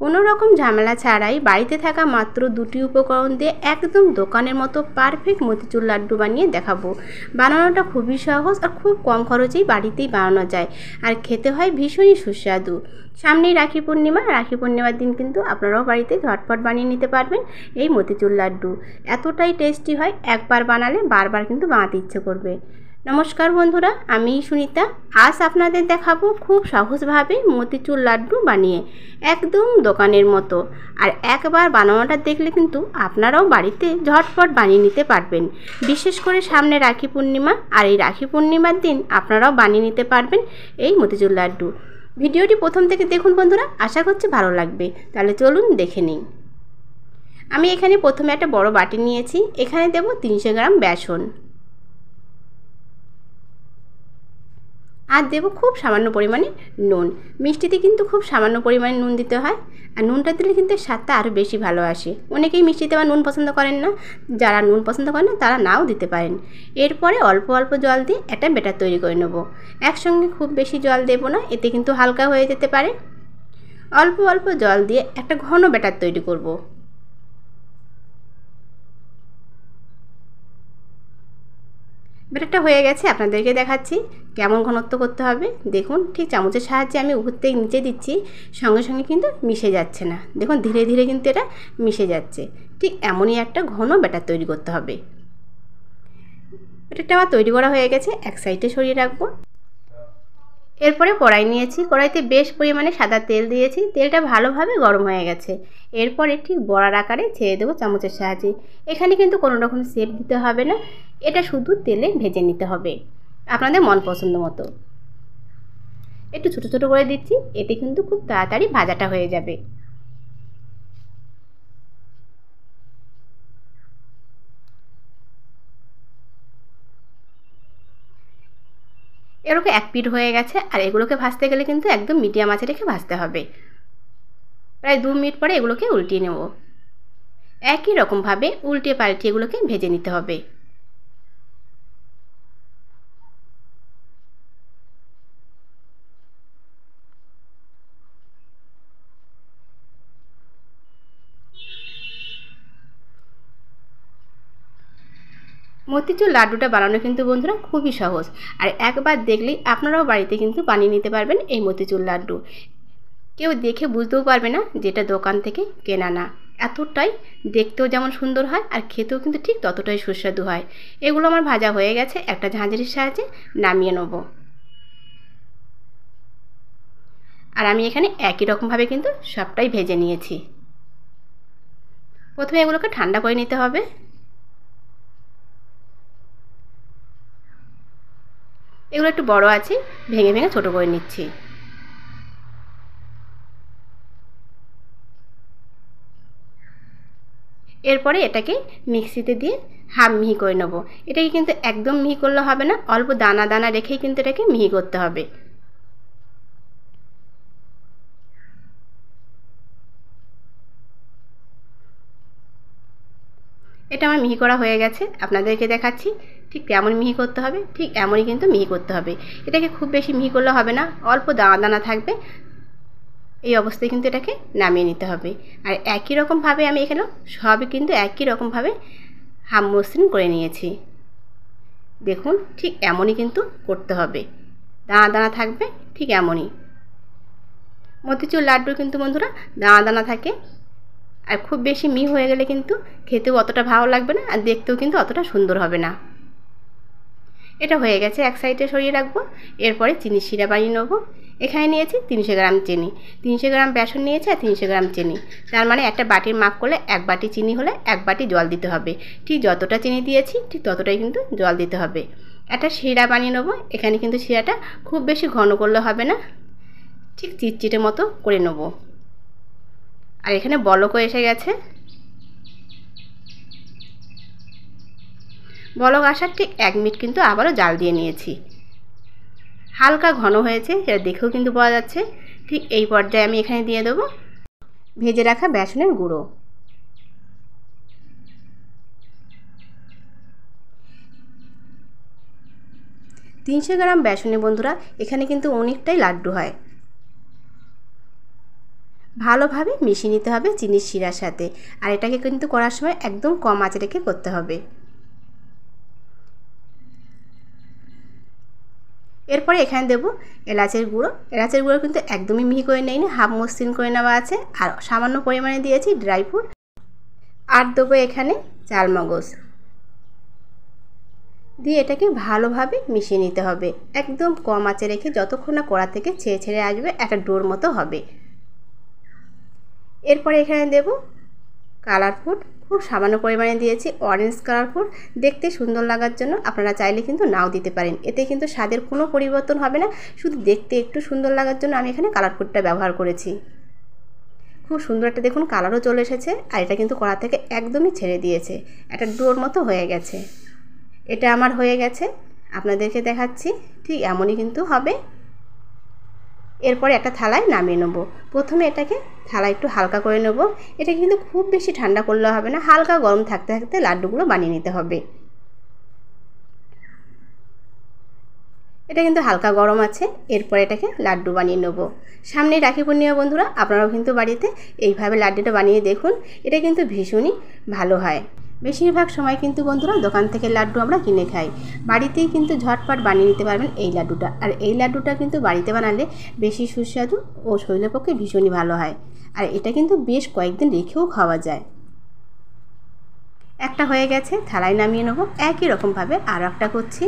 কোনো রকম ঝামেলা ছাড়াই বাড়িতে থাকা মাত্র দুটি উপকরণ দিয়ে একদম দোকানের মতো পারফেক্ট মতিচুর লাড্ডু বানিয়ে দেখাবো। বানানোটা খুবই সহজ আর খুব কম খরচেই বাড়িতেই বানানো যায়, আর খেতে হয় ভীষণই সুস্বাদু। সামনেই রাখি পূর্ণিমার দিন কিন্তু আপনারাও বাড়িতে ঝটপট বানিয়ে নিতে পারবেন এই মতিচুর লাড্ডু। এতটাই টেস্টি হয়, একবার বানালে বারবার কিন্তু বানাতে ইচ্ছে করবে। নমস্কার বন্ধুরা, আমি সুনিতা। আজ আপনাদের দেখাবো খুব সহজভাবে মতিচুর লাড্ডু বানিয়ে, একদম দোকানের মতো। আর একবার বানানোটা দেখলে কিন্তু আপনারাও বাড়িতে ঝটপট বানিয়ে নিতে পারবেন। বিশেষ করে সামনে রাখি পূর্ণিমা, আর এই রাখি পূর্ণিমার দিন আপনারাও বানিয়ে নিতে পারবেন এই মতিচুর লাড্ডু। ভিডিওটি প্রথম থেকে দেখুন বন্ধুরা, আশা করছি ভালো লাগবে। তাহলে চলুন দেখে নিই। আমি এখানে প্রথমে একটা বড় বাটি নিয়েছি, এখানে দেব 300 গ্রাম বেসন, আর দেবো খুব সামান্য পরিমাণে নুন। মিষ্টিতে কিন্তু খুব সামান্য পরিমাণে নুন দিতে হয়, আর নুনটা দিলে কিন্তু স্বাদটা আরও বেশি ভালো আসে। অনেকেই মিষ্টিতে আবার নুন পছন্দ করেন না, যারা নুন পছন্দ করেন না তারা নাও দিতে পারেন। এরপরে অল্প অল্প জল দিয়ে একটা ব্যাটার তৈরি করে নেব। একসঙ্গে খুব বেশি জল দেব না, এতে কিন্তু হালকা হয়ে যেতে পারে। অল্প অল্প জল দিয়ে একটা ঘন ব্যাটার তৈরি করব। ব্যাটারটা হয়ে গেছে, আপনাদেরকে দেখাচ্ছি কেমন ঘনত্ব করতে হবে। দেখুন, ঠিক চামচের সাহায্যে আমি উপর থেকে নিচে দিচ্ছি, সঙ্গে সঙ্গে কিন্তু মিশে যাচ্ছে না। দেখুন ধীরে ধীরে কিন্তু এটা মিশে যাচ্ছে। ঠিক এমনই একটা ঘন ব্যাটার তৈরি করতে হবে। ব্যাটারটা আমার তৈরি করা হয়ে গেছে, এক সাইডে সরিয়ে রাখবো। এরপরে কড়াই নিয়েছি, কড়াইতে বেশ পরিমাণে সাদা তেল দিয়েছি, তেলটা ভালোভাবে গরম হয়ে গেছে। এরপরে ঠিক বড়ার আকারে ছেড়ে দেবো চামচের সাহায্যে। এখানে কিন্তু কোনো রকম শেপ দিতে হবে না, এটা শুধু তেলে ভেজে নিতে হবে আপনাদের মন পছন্দ মতো। একটু ছোটো ছোটো করে দিচ্ছি, এতে কিন্তু খুব তাড়াতাড়ি ভাজাটা হয়ে যাবে। এগুলোকে এক পিঠ হয়ে গেছে, আর এগুলোকে ভাজতে গেলে কিন্তু একদম মিডিয়াম আঁচে রেখে ভাজতে হবে। প্রায় 2 মিনিট পরে এগুলোকে উল্টিয়ে নেব। একই রকমভাবে উল্টে পাল্টে এগুলোকে ভেজে নিতে হবে। মতিচুর লাড্ডুটা বানানো কিন্তু বন্ধুরা খুবই সহজ, আর একবার দেখলেই আপনারাও বাড়িতে কিন্তু বানিয়ে নিতে পারবেন এই মতিচুর লাড্ডু। কেউ দেখে বুঝতেও পারবে না যেটা দোকান থেকে কেনা না। এতটাই দেখতেও যেমন সুন্দর হয়, আর খেতেও কিন্তু ঠিক ততটাই সুস্বাদু হয়। এগুলো আমার ভাজা হয়ে গেছে, একটা ঝাঁঝরির সাহায্যে নামিয়ে নেব। আর আমি এখানে একই রকমভাবে কিন্তু সবটাই ভেজে নিয়েছি। প্রথমে এগুলোকে ঠান্ডা করে নিতে হবে। এগুলো একটু বড় আছে, ভেঙে ভেঙে ছোটো করে নিচ্ছি। এরপরে এটাকে মিক্সিতে দিয়ে হাফ মিহি করে নেব। এটাকে কিন্তু একদম মিহি করলে হবে না, অল্প দানা দানা রেখেই কিন্তু এটাকে মিহি করতে হবে। এটা আমার মিহি করা হয়ে গেছে, আপনাদেরকে দেখাচ্ছি ঠিক কেমন মিহি করতে হবে। ঠিক এমনই কিন্তু মিহি করতে হবে। এটাকে খুব বেশি মিহি করলে হবে না, অল্প দানা দানা থাকবে। এই অবস্থায় কিন্তু এটাকে নামিয়ে নিতে হবে। আর একই রকমভাবে আমি এখানে সবই কিন্তু একই রকমভাবে হাফ মসৃণ করে নিয়েছি। দেখুন ঠিক এমনই কিন্তু করতে হবে, দানা দানা থাকবে ঠিক এমনই। মতিচুর লাড্ডু কিন্তু বন্ধুরা দানা দানা থাকে, আর খুব বেশি মিহি হয়ে গেলে কিন্তু খেতেও অতটা ভালো লাগবে না, আর দেখতেও কিন্তু অতটা সুন্দর হবে না। এটা হয়ে গেছে, এক সাইডে সরিয়ে রাখবো। এরপরে চিনির শিরা বানিয়ে নেবো। এখানে নিয়েছি 300 গ্রাম চিনি, 300 গ্রাম বেসন নিয়েছি, আর 300 গ্রাম চিনি। তার মানে একটা বাটির মাপ করলে 1 বাটি চিনি হলে 1 বাটি জল দিতে হবে। ঠিক যতটা চিনি দিয়েছি ঠিক ততটাই কিন্তু জল দিতে হবে। একটা শিরা বানিয়ে নেবো। এখানে কিন্তু শিরাটা খুব বেশি ঘন করলে হবে না, ঠিক চিটচিটে মতো করে নেবো। আর এখানে বলকও এসে গেছে। বলক আসার ঠিক 1 মিনিট কিন্তু আবারও জাল দিয়ে নিয়েছি। হালকা ঘন হয়েছে, সেটা দেখেও কিন্তু পাওয়া যাচ্ছে। ঠিক এই পর্যায়ে আমি এখানে দিয়ে দেবো ভেজে রাখা বেসনের গুঁড়ো। তিনশো গ্রাম বেসনে বন্ধুরা এখানে কিন্তু অনেকটাই লাড্ডু হয়। ভালোভাবে মিশিয়ে নিতে হবে চিনির শিরার সাথে। আর এটাকে কিন্তু করার সময় একদম কম আঁচে রেখে করতে হবে। এরপরে এখানে দেব এলাচের গুঁড়ো। এলাচের গুঁড়ো কিন্তু একদমই মিহি করে নেইনি, হাফ মসৃণ করে নেওয়া আছে। আর সামান্য পরিমাণে দিয়েছি ড্রাই ফ্রুট। আর দেবো এখানে চালমগজ দিয়ে এটাকে ভালোভাবে মিশিয়ে নিতে হবে একদম কম আঁচে রেখে, যতক্ষণ না কড়া থেকে ছেড়ে ছেড়ে আসবে একটা ডোর মতো হবে। এরপরে এখানে দেব কালার ফুড, খুব সামান্য পরিমাণে দিয়েছি অরেঞ্জ কালার ফুড, দেখতে সুন্দর লাগার জন্য। আপনারা চাইলে কিন্তু নাও দিতে পারেন, এতে কিন্তু স্বাদের কোনো পরিবর্তন হবে না, শুধু দেখতে একটু সুন্দর লাগার জন্য আমি এখানে কালার ফুডটা ব্যবহার করেছি। খুব সুন্দর একটা দেখুন কালারও চলে এসেছে। আর এটা কিন্তু কড়া থেকে একদমই ছেড়ে দিয়েছে, একটা ডোর মতো হয়ে গেছে। এটা আমার হয়ে গেছে, আপনাদেরকে দেখাচ্ছি ঠিক এমনই কিন্তু হবে। এরপরে একটা থালায় নামিয়ে নেব। প্রথমে এটাকে থালায় একটু হালকা করে নেব। এটা কিন্তু খুব বেশি ঠান্ডা করলে হবে না, হালকা গরম থাকতে থাকতে লাড্ডুগুলো বানিয়ে নিতে হবে। এটা কিন্তু হালকা গরম আছে। এরপর এটাকে লাড্ডু বানিয়ে নেব। সামনে রাখি পূর্ণিমা বন্ধুরা, আপনারাও কিন্তু বাড়িতে এইভাবে লাড্ডুটা বানিয়ে দেখুন, এটা কিন্তু ভীষণই ভালো হয়। বেশিরভাগ সময় কিন্তু বন্ধুরা দোকান থেকে লাড্ডু আমরা কিনে খাই, বাড়িতেই কিন্তু ঝটপট বানিয়ে নিতে পারবেন এই লাড্ডুটা। আর এই লাড্ডুটা কিন্তু বাড়িতে বানালে বেশি সুস্বাদু ও শরীরের পক্ষে ভীষণই ভালো হয়। আর এটা কিন্তু বেশ কয়েকদিন রেখেও খাওয়া যায়। একটা হয়ে গেছে, থালায় নামিয়ে নেব। একই রকমভাবে আর একটা করছি।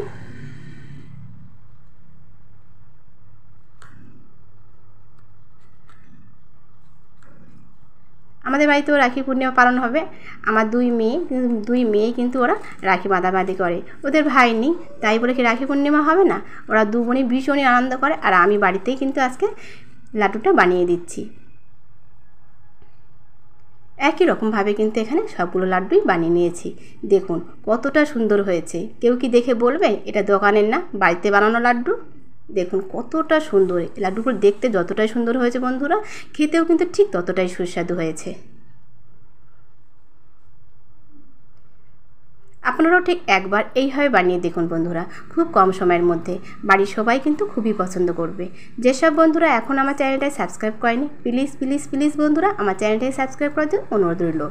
আমাদের বাড়িতেও রাখি পূর্ণিমা পালন হবে। আমার দুই মেয়ে কিন্তু ওরা রাখি বাঁধাবাঁধি করে, ওদের ভাই নেই, তাই বলে কি রাখি পূর্ণিমা হবে না? ওরা দু বোনই ভীষণই আনন্দ করে। আর আমি বাড়িতেই কিন্তু আজকে লাড্ডুটা বানিয়ে দিচ্ছি। একই রকমভাবে কিন্তু এখানে সবগুলো লাড্ডুই বানিয়ে নিয়েছি। দেখুন কতটা সুন্দর হয়েছে। কেউ কি দেখে বলবে এটা দোকানের না, বাড়িতে বানানো লাড্ডু? দেখুন কতটা সুন্দর, লাড্ডুগুলো দেখতে যতটাই সুন্দর হয়েছে বন্ধুরা, খেতেও কিন্তু ঠিক ততটাই সুস্বাদু হয়েছে। আপনারাও ঠিক একবার এইভাবে বানিয়ে দেখুন বন্ধুরা, খুব কম সময়ের মধ্যে বাড়ির সবাই কিন্তু খুবই পছন্দ করবে। যেসব বন্ধুরা এখন আমার চ্যানেলটায় সাবস্ক্রাইব করেনি, প্লিজ প্লিজ প্লিজ বন্ধুরা আমার চ্যানেলটায় সাবস্ক্রাইব করার জন্য অনুরোধ রইল।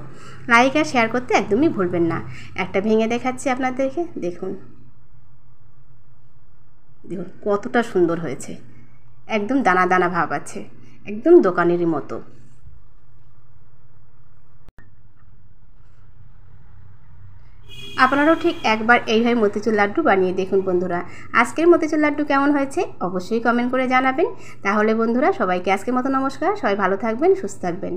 লাইক আর শেয়ার করতে একদমই ভুলবেন না। একটা ভেঙে দেখাচ্ছি আপনাদেরকে, দেখুন দেখুন কতটা সুন্দর হয়েছে, একদম দানা দানা ভাব আছে, একদম দোকানেরই মতো। আপনারাও ঠিক একবার এইভাবে মতিচুর লাড্ডু বানিয়ে দেখুন বন্ধুরা। আজকের মতিচুর লাড্ডু কেমন হয়েছে অবশ্যই কমেন্ট করে জানাবেন। তাহলে বন্ধুরা সবাইকে আজকের মতো নমস্কার, সবাই ভালো থাকবেন, সুস্থ থাকবেন।